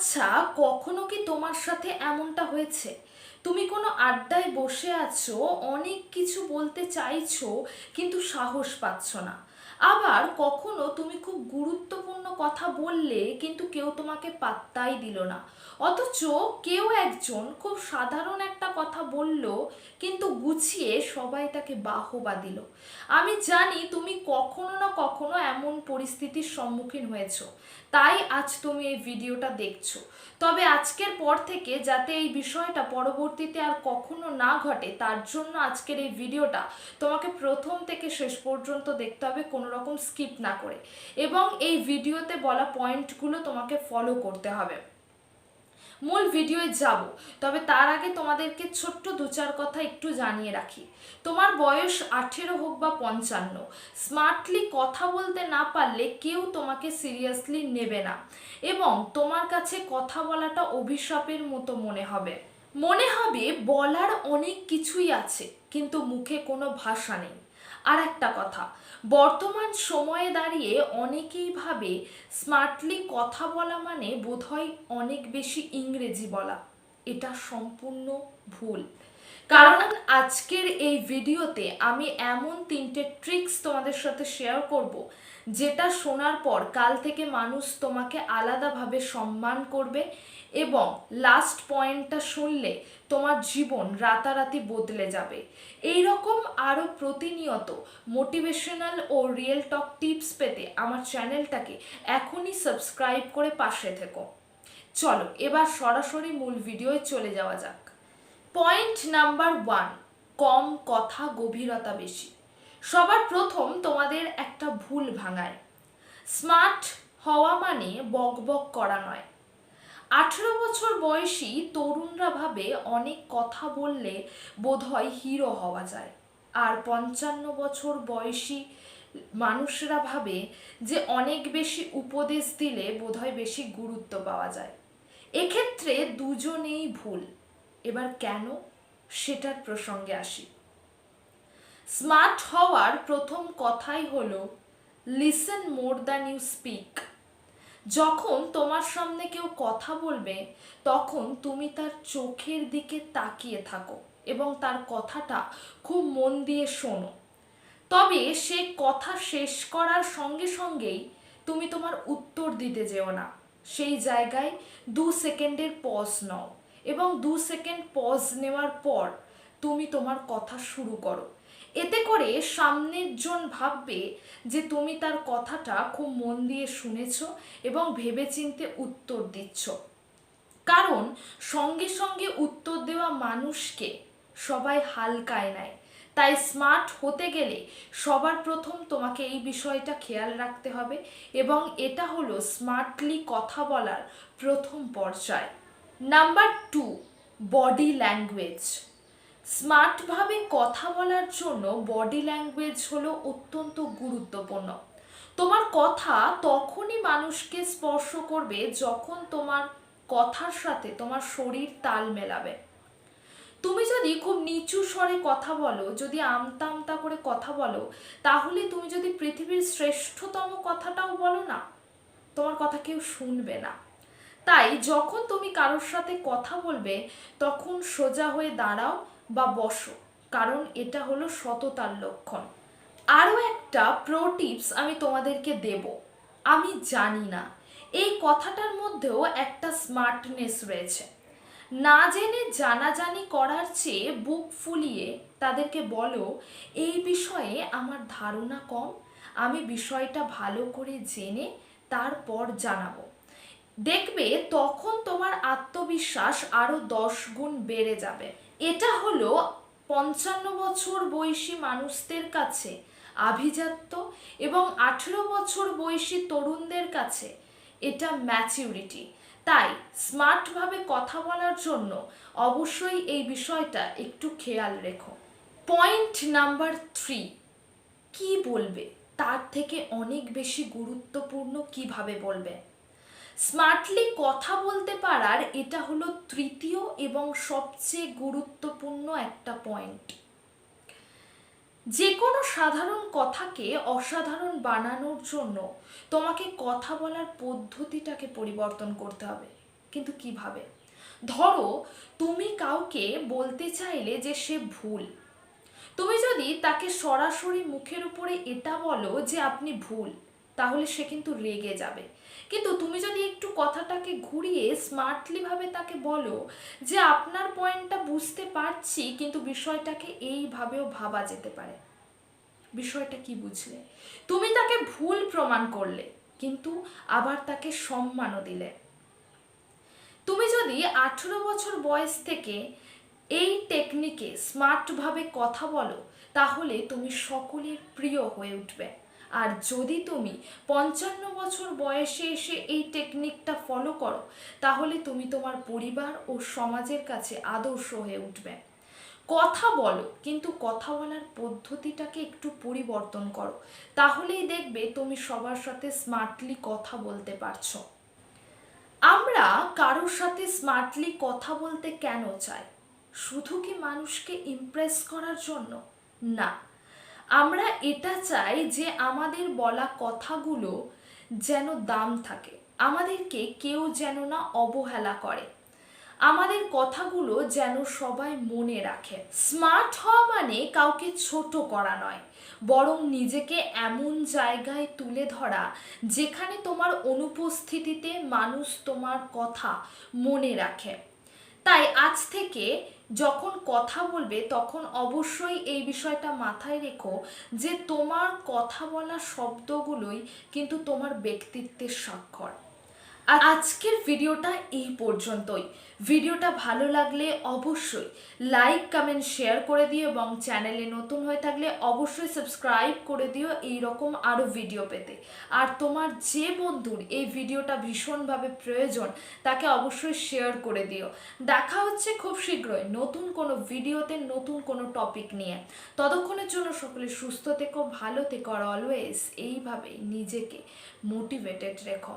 আচ্ছা, কখনো কি তোমার সাথে এমনটা হয়েছে? তুমি কোনো আড্ডায় বসে আছো, অনেক কিছু বলতে চাইছো কিন্তু সাহস পাচ্ছ না। আবার কখনো তুমি খুব গুরুত্বপূর্ণ কথা বললে কিন্তু কেউ তোমাকে পাত্তাই দিল না। অথচ কেউ একজন খুব সাধারণ একটা কথা বলল, কিন্তু গুছিয়ে সবাই তাকে বাহবা দিল। আমি জানি তুমি কখনো না কখনো এমন পরিস্থিতির সম্মুখীন হয়েছো, তাই আজ তুমি এই ভিডিওটা দেখছো। তবে আজকের পর থেকে যাতে এই বিষয়টা পরবর্তীতে আর কখনো না ঘটে, তার জন্য আজকের এই ভিডিওটা তোমাকে প্রথম থেকে শেষ পর্যন্ত দেখতে হবে, কোনো রকম স্কিপ না করে। এবং এই ভিডিওতে বলা পয়েন্টগুলো তোমাকে ফলো করতে হবে। মূল ভিডিওয়ে যাব, তবে তার আগে তোমাদেরকে ছোট্ট দু চার কথা একটু জানিয়ে রাখি। তোমার বয়স 18 হোক বা 55, স্মার্টলি কথা বলতে না পারলে কেউ তোমাকে সিরিয়াসলি নেবে না, এবং তোমার কাছে কথা বলাটা অভিশাপের মতো মনে হবে। বলার অনেক কিছুই আছে, কিন্তু মুখে কোনো ভাষা নেই। আর একটা কথা, বর্তমান সময়ে দাঁড়িয়ে অনেকেই ভাবে স্মার্টলি কথা বলা মানে বোধহয় অনেক বেশি ইংরেজি বলা। এটা সম্পূর্ণ ভুল। কারণ আজকের এই ভিডিওতে আমি এমন 3টে ট্রিক্স তোমাদের সাথে শেয়ার করব, যেটা শোনার পর কাল থেকে মানুষ তোমাকে আলাদাভাবে সম্মান করবে, এবং লাস্ট পয়েন্টটা শুনলে তোমার জীবন রাতারাতি বদলে যাবে। এই রকম আরও প্রতিনিয়ত মোটিভেশনাল ও রিয়েল টক টিপস পেতে আমার চ্যানেলটাকে এখনই সাবস্ক্রাইব করে পাশে থেকো। চলো এবার সরাসরি মূল ভিডিওয় চলে যাওয়া যাক। পয়েন্ট নাম্বার 1, কম কথা, গভীরতা বেশি। সবার প্রথম তোমাদের একটা ভুল ভাঙায়। স্মার্ট হওয়া মানে বক বক করা নয়। 18 বছর বয়সী তরুণরা ভাবে অনেক কথা বললে বোধহয় হিরো হওয়া যায়, আর 55 বছর বয়সী মানুষরা ভাবে যে অনেক বেশি উপদেশ দিলে বোধহয় বেশি গুরুত্ব পাওয়া যায়। এক্ষেত্রে দুজনেই ভুল। এবার কেন, সেটার প্রসঙ্গে আসি। স্মার্ট হওয়ার প্রথম কথাই হলো listen more than you speak. যখন তোমার সামনে কেউ কথা বলবে, তখন তুমি তার চোখের দিকে তাকিয়ে থাকো এবং তার কথাটা খুব মন দিয়ে শোনো। তবে সে কথা শেষ করার সঙ্গে সঙ্গেই তুমি তোমার উত্তর দিতে যেও না। সেই জায়গায় 2 সেকেন্ডের পজ নাও, এবং 2 সেকেন্ড পজ নেওয়ার পর তুমি তোমার কথা শুরু করো। এতে করে সামনের জন ভাববে যে তুমি তার কথাটা খুব মন দিয়ে শুনেছ এবং ভেবেচিন্তে উত্তর দিচ্ছ। কারণ সঙ্গে সঙ্গে উত্তর দেওয়া মানুষকে সবাই হালকায় নেয়। তাই স্মার্ট হতে গেলে সবার প্রথম তোমাকে এই বিষয়টা খেয়াল রাখতে হবে, এবং এটা হলো স্মার্টলি কথা বলার প্রথম পর্যায়। Number 2, body language. স্মার্টভাবে কথা বলার জন্য বডি ল্যাঙ্গুয়েজ হলো অত্যন্ত গুরুত্বপূর্ণ। তোমার কথা তখনই মানুষকে স্পর্শ করবে যখন তোমার কথার সাথে তোমার শরীর তাল মেলাবে। তুমি যদি খুব নিচু স্বরে কথা বলো, যদি আমতা আমতা করে কথা বলো, তাহলে তুমি যদি পৃথিবীর শ্রেষ্ঠতম কথাটাও বলো না, তোমার কথা কেউ শুনবে না। তাই যখন তুমি কারোর সাথে কথা বলবে, তখন সোজা হয়ে দাঁড়াও বা বসো, কারণ এটা হলো সততার লক্ষণ। আরও একটা প্রো টিপস আমি তোমাদেরকে দেব। আমি জানি না, এই কথাটার মধ্যেও একটা স্মার্টনেস রয়েছে। না জেনে জানাজানি করার চেয়ে বুক ফুলিয়ে তাদেরকে বলো, এই বিষয়ে আমার ধারণা কম, আমি বিষয়টা ভালো করে জেনে তারপর জানাবো। দেখবে তখন তোমার আত্মবিশ্বাস আরো 10 গুণ বেড়ে যাবে। এটা হলো 55 বছর বয়সী মানুষদের কাছে আভিজাত্য, এবং 18 বছর বয়সী তরুণদের কাছে এটা ম্যাচিউরিটি। তাই স্মার্টভাবে কথা বলার জন্য অবশ্যই এই বিষয়টা একটু খেয়াল রেখো। পয়েন্ট নাম্বার 3, কি বলবে তার থেকে অনেক বেশি গুরুত্বপূর্ণ কিভাবে বলবে। স্মার্টলি কথা বলতে পারার এটা হলো তৃতীয় এবং সবচেয়ে গুরুত্বপূর্ণ একটা পয়েন্ট। যে কোনো সাধারণ কথাকে অসাধারণ বানানোর জন্য তোমাকে কথা বলার পদ্ধতিটাকে পরিবর্তন করতে হবে। কিন্তু কিভাবে? ধরো তুমি কাউকে বলতে চাইলে যে সে ভুল, তুমি যদি তাকে সরাসরি মুখের উপরে এটা বলো যে আপনি ভুল, তাহলে সে কিন্তু রেগে যাবে। কিন্তু তুমি যদি একটু কথাটাকে ঘুরিয়ে স্মার্টলি ভাবে তাকে বলো যে আপনার পয়েন্টটা বুঝতে পারছি, কিন্তু বিষয়টাকে এইভাবেও ভাবা যেতে পারে, বিষয়টা কি বুঝলে? তুমি তাকে ভুল প্রমাণ করলে, কিন্তু আবার তাকে সম্মানও দিলে। তুমি যদি 18 বছর বয়স থেকে এই টেকনিকে স্মার্টভাবে কথা বলো, তাহলে তুমি সকলের প্রিয় হয়ে উঠবে। আর যদি তুমি 55 বছর বয়সে এসে এই টেকনিকটা ফলো করো, তাহলে তুমি তোমার পরিবার ও সমাজের কাছে আদর্শ হয়ে উঠবে। কথা বলো, কিন্তু কথা বলার পদ্ধতিটাকে একটু পরিবর্তন করো, তাহলেই দেখবে তুমি সবার সাথে স্মার্টলি কথা বলতে পারছো। আমরা কারোর সাথে স্মার্টলি কথা বলতে কেন চাই? শুধু কি মানুষকে ইমপ্রেস করার জন্য? না, আমরা এটা চাই যে আমাদের বলা কথাগুলো যেন দাম থাকে, আমাদেরকে কেউ যেন না অবহেলা করে, আমাদের কথাগুলো যেন সবাই মনে রাখে। স্মার্ট হওয়া মানে কাউকে ছোট করা নয়, বরং নিজেকে এমন জায়গায় তুলে ধরা যেখানে তোমার অনুপস্থিতিতে মানুষ তোমার কথা মনে রাখে। তাই আজ থেকে যখন কথা বলবে, তখন অবশ্যই এই বিষয়টা মাথায় রেখো যে তোমার কথা বলা শব্দগুলোই কিন্তু তোমার ব্যক্তিত্বের স্বাক্ষর। আজকের ভিডিওটা এই পর্যন্তই। ভিডিওটা ভালো লাগলে অবশ্যই লাইক, কমেন্ট, শেয়ার করে দিও এবং চ্যানেলে নতুন হয়ে থাকলে অবশ্যই সাবস্ক্রাইব করে দিও এই রকম আরও ভিডিও পেতে। আর তোমার যে বন্ধুর এই ভিডিওটা ভীষণভাবে প্রয়োজন, তাকে অবশ্যই শেয়ার করে দিও। দেখা হচ্ছে খুব শীঘ্রই নতুন কোনো ভিডিওতে, নতুন কোনো টপিক নিয়ে। ততক্ষণের জন্য সকলে সুস্থ থেকো, ভালো থেকো, আর অলওয়েজ এইভাবেই নিজেকে মোটিভেটেড রেখো।